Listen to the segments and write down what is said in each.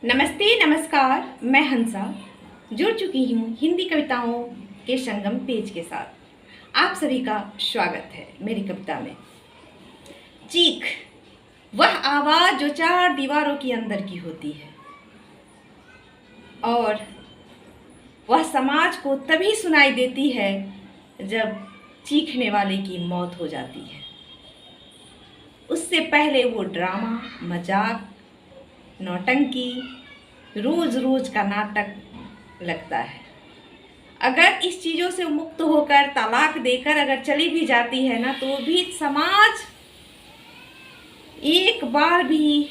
नमस्ते नमस्कार, मैं हंसा जुड़ चुकी हूँ हिंदी कविताओं के संगम पेज के साथ। आप सभी का स्वागत है मेरी कविता में। चीख, वह आवाज़ जो चार दीवारों के अंदर की होती है और वह समाज को तभी सुनाई देती है जब चीखने वाले की मौत हो जाती है। उससे पहले वो ड्रामा, मजाक, नौटंकी, रोज रोज का नाटक लगता है। अगर इस चीज़ों से मुक्त होकर तलाक देकर अगर चली भी जाती है ना, तो भी समाज एक बार भी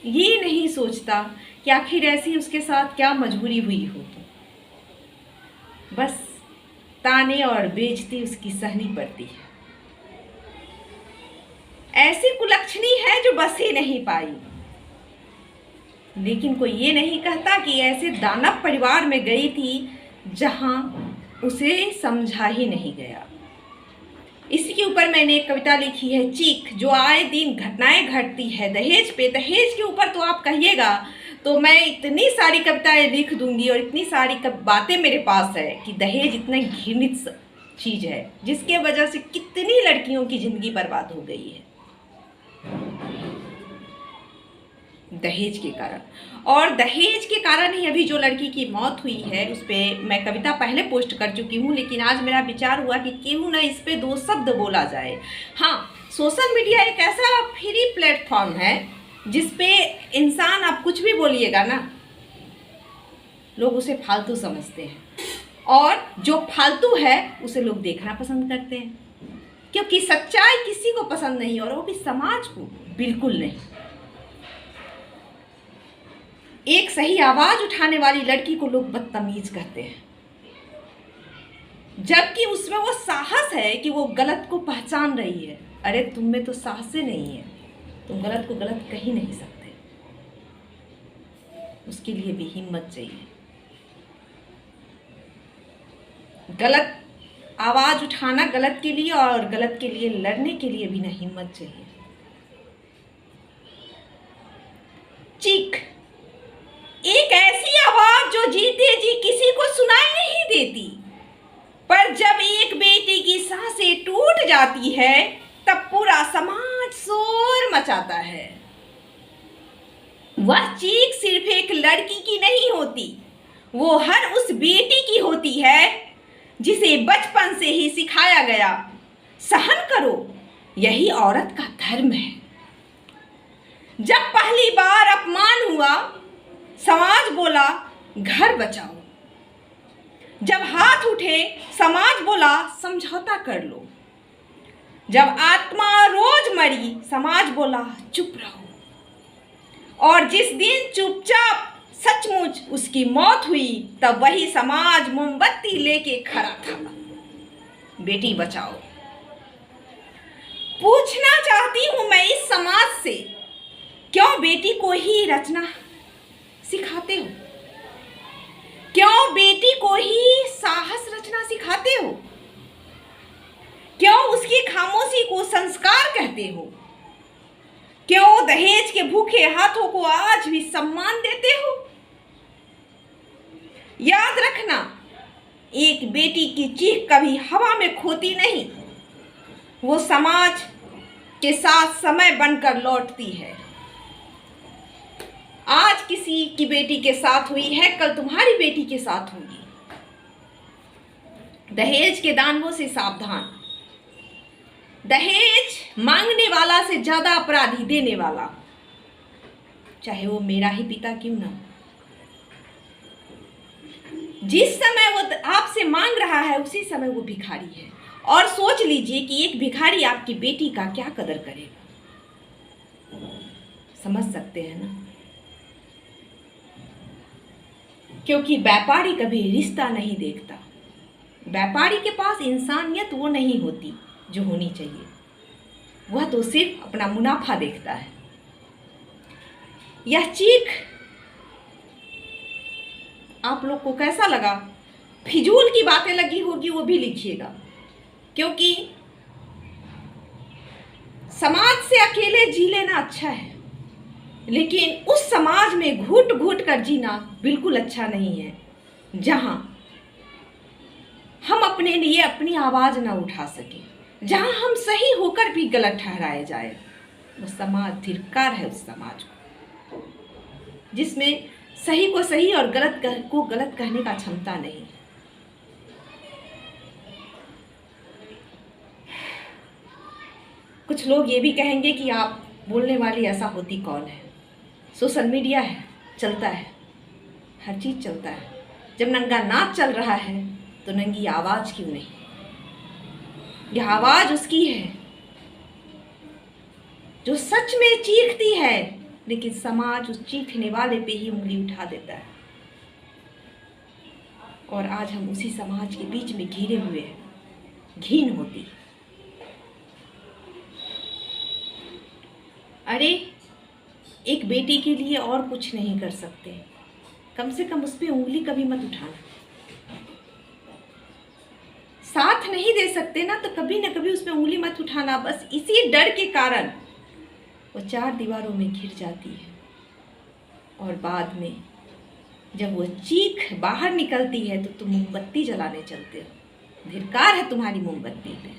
ये नहीं सोचता कि आखिर ऐसी उसके साथ क्या मजबूरी हुई हो। बस ताने और बेइज्जती उसकी सहनी पड़ती है। ऐसी कुलक्षणी है जो बस ही नहीं पाई। लेकिन कोई ये नहीं कहता कि ऐसे दानव परिवार में गई थी जहां उसे समझा ही नहीं गया। इसी के ऊपर मैंने एक कविता लिखी है, चीख, जो आए दिन घटनाएं घटती है दहेज पे। दहेज के ऊपर तो आप कहिएगा तो मैं इतनी सारी कविताएं लिख दूंगी और इतनी सारी बातें मेरे पास है कि दहेज इतना घृणित चीज़ है जिसके वजह से कितनी लड़कियों की ज़िंदगी बर्बाद हो गई है दहेज के कारण। और दहेज के कारण ही अभी जो लड़की की मौत हुई है उस पर मैं कविता पहले पोस्ट कर चुकी हूँ, लेकिन आज मेरा विचार हुआ कि क्यों ना इस पे दो शब्द बोला जाए। हाँ, सोशल मीडिया एक ऐसा फ्री प्लेटफॉर्म है जिस पे इंसान आप कुछ भी बोलिएगा ना, लोग उसे फालतू समझते हैं और जो फालतू है उसे लोग देखना पसंद करते हैं, क्योंकि सच्चाई किसी को पसंद नहीं और वो भी समाज को बिल्कुल नहीं। एक सही आवाज उठाने वाली लड़की को लोग बदतमीज कहते हैं, जबकि उसमें वो साहस है कि वो गलत को पहचान रही है। अरे तुम में तो साहस ही नहीं है, तुम गलत को गलत कह ही नहीं सकते। उसके लिए भी हिम्मत चाहिए। गलत आवाज उठाना गलत के लिए और गलत के लिए लड़ने के लिए भी ना हिम्मत चाहिए। चीख, एक ऐसी आवाज जो जीते जी किसी को सुनाई नहीं देती, पर जब एक बेटी की सांसें टूट जाती है तब पूरा समाज शोर मचाता है। वह चीख सिर्फ एक लड़की की नहीं होती, वो हर उस बेटी की होती है जिसे बचपन से ही सिखाया गया, सहन करो, यही औरत का धर्म है। जब पहली बार अपमान हुआ, समाज बोला घर बचाओ। जब हाथ उठे, समाज बोला समझौता कर लो। जब आत्मा रोज मरी, समाज बोला चुप रहो। और जिस दिन चुपचाप सचमुच उसकी मौत हुई, तब वही समाज मोमबत्ती लेके खड़ा था, बेटी बचाओ। पूछना चाहती हूं मैं इस समाज से, क्यों बेटी को ही रचना सिखाते हो? क्यों बेटी को ही साहस रचना सिखाते हो? क्यों उसकी खामोशी को संस्कार कहते हो? क्यों दहेज के भूखे हाथों को आज भी सम्मान देते हो? याद रखना, एक बेटी की चीख कभी हवा में खोती नहीं, वो समाज के साथ समय बनकर लौटती है। आज किसी की बेटी के साथ हुई है, कल तुम्हारी बेटी के साथ होगी। दहेज के दानवों से सावधान। दहेज मांगने वाला से ज्यादा अपराधी देने वाला, चाहे वो मेरा ही पिता क्यों ना। जिस समय वो आपसे मांग रहा है उसी समय वो भिखारी है। और सोच लीजिए कि एक भिखारी आपकी बेटी का क्या कदर करेगा। समझ सकते हैं ना, क्योंकि व्यापारी कभी रिश्ता नहीं देखता। व्यापारी के पास इंसानियत वो नहीं होती जो होनी चाहिए, वह तो सिर्फ अपना मुनाफा देखता है। यह चीख आप लोग को कैसा लगा? फिजूल की बातें लगी होगी वो भी लिखिएगा, क्योंकि समाज से अकेले जी लेना अच्छा है, लेकिन उस समाज में घुट घुट कर जीना बिल्कुल अच्छा नहीं है, जहाँ हम अपने लिए अपनी आवाज़ ना उठा सकें, जहाँ हम सही होकर भी गलत ठहराए जाए। वो समाज धिक्कार है उस समाज को, जिसमें सही को सही और गलत को गलत कहने का क्षमता नहीं। कुछ लोग ये भी कहेंगे कि आप बोलने वाली ऐसा होती कौन है? सोशल मीडिया है, चलता है, हर चीज़ चलता है। जब नंगा नाच चल रहा है तो नंगी आवाज़ क्यों नहीं? यह आवाज़ उसकी है जो सच में चीखती है, लेकिन समाज उस चीखने वाले पे ही उंगली उठा देता है। और आज हम उसी समाज के बीच में घिरे हुए हैं। घिन होती। अरे, एक बेटी के लिए और कुछ नहीं कर सकते, कम से कम उस पर उंगली कभी मत उठाना। साथ नहीं दे सकते ना, तो कभी ना कभी उस पर उंगली मत उठाना। बस इसी डर के कारण वो चार दीवारों में घिर जाती है, और बाद में जब वो चीख बाहर निकलती है तो तुम मोमबत्ती जलाने चलते हो। धिक्कार है तुम्हारी मोमबत्ती पे।